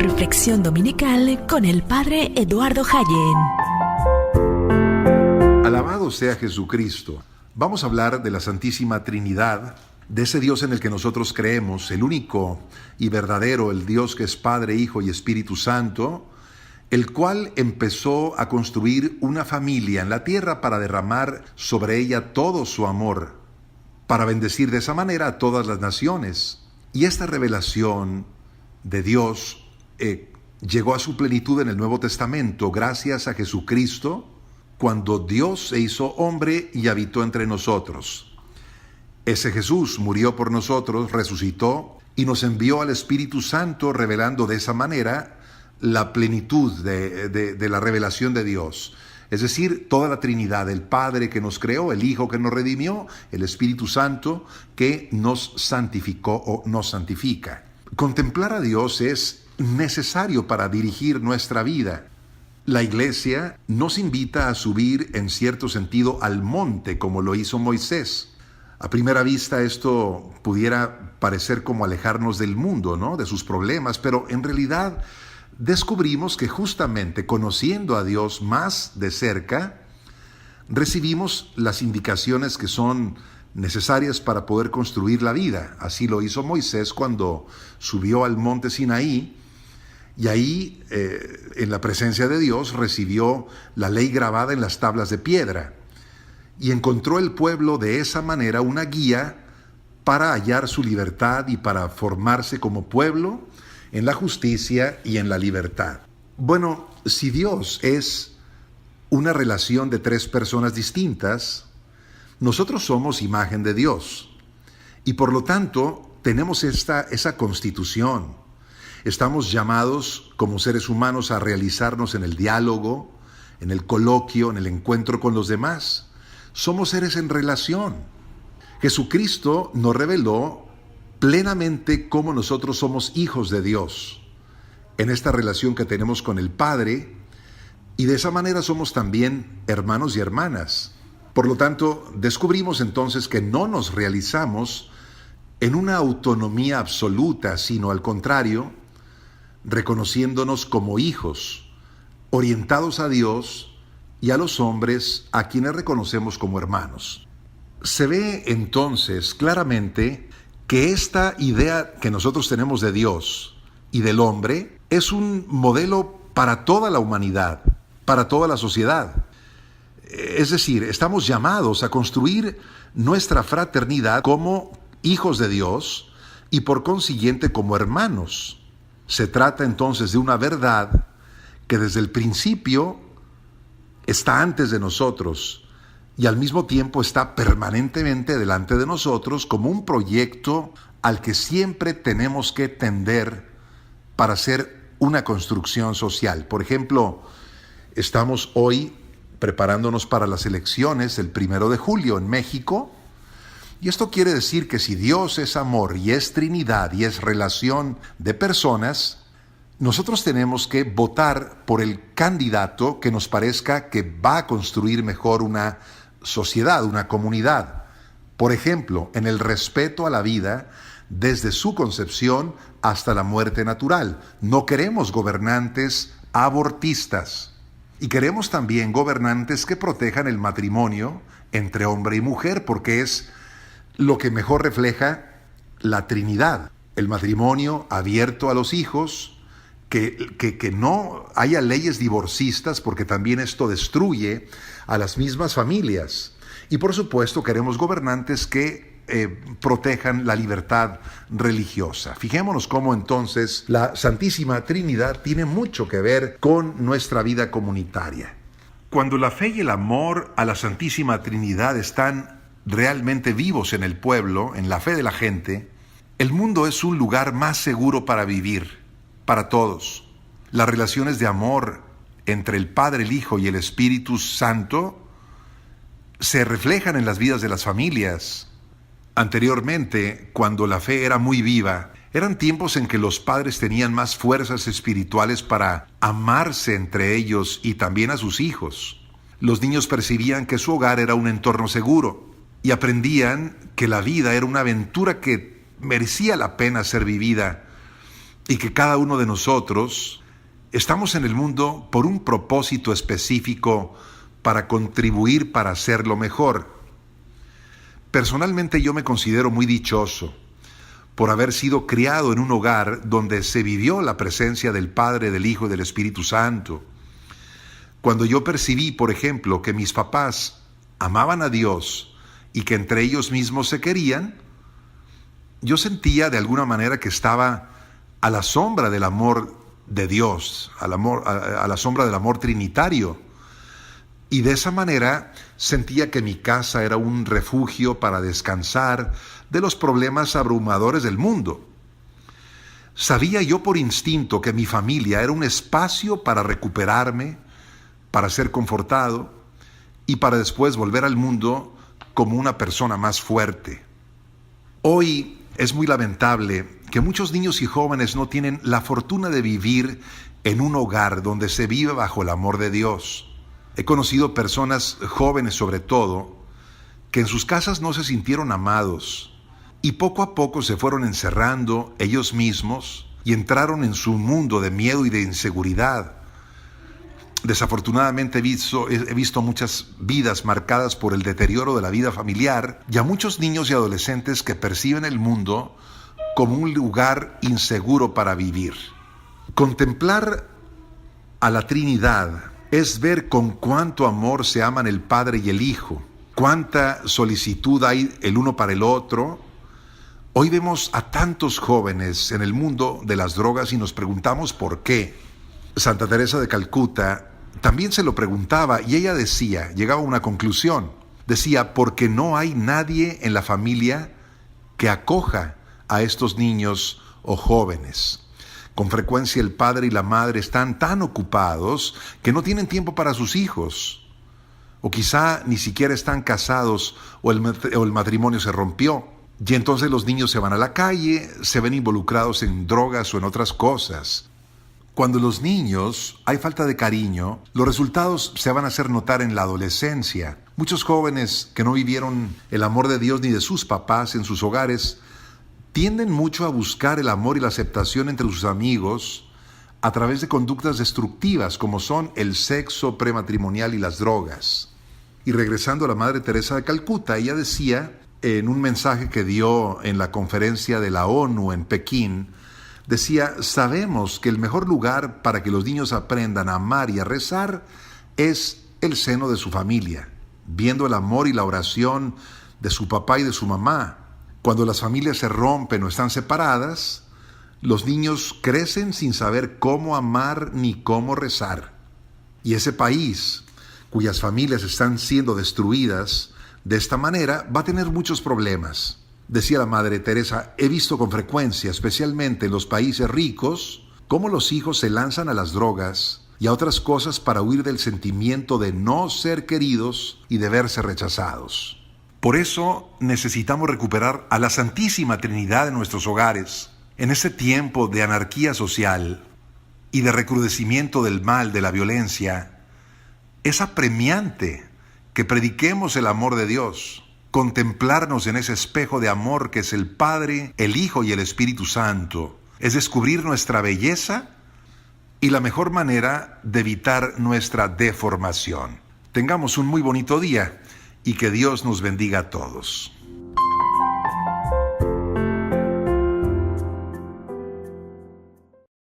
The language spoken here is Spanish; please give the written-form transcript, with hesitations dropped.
Reflexión dominical con el Padre Eduardo Jayen. Alabado sea Jesucristo. Vamos a hablar de la Santísima Trinidad, de ese Dios en el que nosotros creemos, el único y verdadero, el Dios que es Padre, Hijo y Espíritu Santo, el cual empezó a construir una familia en la tierra para derramar sobre ella todo su amor, para bendecir de esa manera a todas las naciones. Y esta revelación de Dios llegó a su plenitud en el Nuevo Testamento gracias a Jesucristo, cuando Dios se hizo hombre y habitó entre nosotros. Ese Jesús murió por nosotros, resucitó y nos envió al Espíritu Santo, revelando de esa manera la plenitud de la revelación de Dios. Es decir, toda la Trinidad, el Padre que nos creó, el Hijo que nos redimió, el Espíritu Santo que nos santificó o nos santifica. Contemplar a Dios es necesario para dirigir nuestra vida. La Iglesia nos invita a subir en cierto sentido al monte como lo hizo Moisés. A primera vista esto pudiera parecer como alejarnos del mundo, ¿no? De sus problemas, pero en realidad descubrimos que justamente conociendo a Dios más de cerca, recibimos las indicaciones que son necesarias para poder construir la vida. Así lo hizo Moisés cuando subió al monte Sinaí, y ahí, en la presencia de Dios, recibió la ley grabada en las tablas de piedra. Y encontró el pueblo de esa manera una guía para hallar su libertad y para formarse como pueblo en la justicia y en la libertad. Bueno, si Dios es una relación de tres personas distintas, nosotros somos imagen de Dios. Y por lo tanto, tenemos esa constitución. Estamos llamados como seres humanos a realizarnos en el diálogo, en el coloquio, en el encuentro con los demás. Somos seres en relación. Jesucristo nos reveló plenamente cómo nosotros somos hijos de Dios, en esta relación que tenemos con el Padre, y de esa manera somos también hermanos y hermanas. Por lo tanto, descubrimos entonces que no nos realizamos en una autonomía absoluta, sino al contrario, reconociéndonos como hijos, orientados a Dios y a los hombres a quienes reconocemos como hermanos. Se ve entonces claramente que esta idea que nosotros tenemos de Dios y del hombre es un modelo para toda la humanidad, para toda la sociedad. Es decir, estamos llamados a construir nuestra fraternidad como hijos de Dios y por consiguiente como hermanos. Se trata entonces de una verdad que desde el principio está antes de nosotros y al mismo tiempo está permanentemente delante de nosotros como un proyecto al que siempre tenemos que tender para hacer una construcción social. Por ejemplo, estamos hoy preparándonos para las elecciones el 1 de julio en México, y esto quiere decir que si Dios es amor y es Trinidad y es relación de personas, nosotros tenemos que votar por el candidato que nos parezca que va a construir mejor una sociedad, una comunidad. Por ejemplo, en el respeto a la vida desde su concepción hasta la muerte natural. No queremos gobernantes abortistas y queremos también gobernantes que protejan el matrimonio entre hombre y mujer, porque es lo que mejor refleja la Trinidad. El matrimonio abierto a los hijos, que no haya leyes divorcistas, porque también esto destruye a las mismas familias. Y por supuesto queremos gobernantes que protejan la libertad religiosa. Fijémonos cómo entonces la Santísima Trinidad tiene mucho que ver con nuestra vida comunitaria. Cuando la fe y el amor a la Santísima Trinidad están realmente vivos en el pueblo, en la fe de la gente, el mundo es un lugar más seguro para vivir, para todos. Las relaciones de amor entre el Padre, el Hijo y el Espíritu Santo se reflejan en las vidas de las familias. Anteriormente, cuando la fe era muy viva, eran tiempos en que los padres tenían más fuerzas espirituales para amarse entre ellos y también a sus hijos. Los niños percibían que su hogar era un entorno seguro y aprendían que la vida era una aventura que merecía la pena ser vivida y que cada uno de nosotros estamos en el mundo por un propósito específico para contribuir para hacerlo mejor. Personalmente yo me considero muy dichoso por haber sido criado en un hogar donde se vivió la presencia del Padre, del Hijo y del Espíritu Santo. Cuando yo percibí, por ejemplo, que mis papás amaban a Dios y que entre ellos mismos se querían, yo sentía de alguna manera que estaba a la sombra del amor de Dios, a la sombra del amor trinitario. Y de esa manera sentía que mi casa era un refugio para descansar de los problemas abrumadores del mundo. Sabía yo por instinto que mi familia era un espacio para recuperarme, para ser confortado y para después volver al mundo como una persona más fuerte. Hoy es muy lamentable que muchos niños y jóvenes no tienen la fortuna de vivir en un hogar donde se vive bajo el amor de Dios. He conocido personas jóvenes sobre todo que en sus casas no se sintieron amados y poco a poco se fueron encerrando ellos mismos y entraron en su mundo de miedo y de inseguridad. Desafortunadamente he visto muchas vidas marcadas por el deterioro de la vida familiar y a muchos niños y adolescentes que perciben el mundo como un lugar inseguro para vivir. Contemplar a la Trinidad es ver con cuánto amor se aman el Padre y el Hijo, cuánta solicitud hay el uno para el otro. Hoy vemos a tantos jóvenes en el mundo de las drogas y nos preguntamos por qué. Santa Teresa de Calcuta también se lo preguntaba y ella decía, llegaba a una conclusión, decía, porque no hay nadie en la familia que acoja a estos niños o jóvenes. Con frecuencia el padre y la madre están tan ocupados que no tienen tiempo para sus hijos. O quizá ni siquiera están casados o el matrimonio se rompió. Y entonces los niños se van a la calle, se ven involucrados en drogas o en otras cosas. Cuando los niños hay falta de cariño, los resultados se van a hacer notar en la adolescencia. Muchos jóvenes que no vivieron el amor de Dios ni de sus papás en sus hogares tienden mucho a buscar el amor y la aceptación entre sus amigos a través de conductas destructivas como son el sexo prematrimonial y las drogas. Y regresando a la Madre Teresa de Calcuta, ella decía en un mensaje que dio en la conferencia de la ONU en Pekín, decía, sabemos que el mejor lugar para que los niños aprendan a amar y a rezar es el seno de su familia, viendo el amor y la oración de su papá y de su mamá. Cuando las familias se rompen o están separadas, los niños crecen sin saber cómo amar ni cómo rezar. Y ese país, cuyas familias están siendo destruidas de esta manera, va a tener muchos problemas. Decía la Madre Teresa, he visto con frecuencia, especialmente en los países ricos, cómo los hijos se lanzan a las drogas y a otras cosas para huir del sentimiento de no ser queridos y de verse rechazados. Por eso necesitamos recuperar a la Santísima Trinidad en nuestros hogares. En este tiempo de anarquía social y de recrudecimiento del mal, de la violencia, es apremiante que prediquemos el amor de Dios, contemplarnos en ese espejo de amor que es el Padre, el Hijo y el Espíritu Santo. Es descubrir nuestra belleza y la mejor manera de evitar nuestra deformación. Tengamos un muy bonito día y que Dios nos bendiga a todos.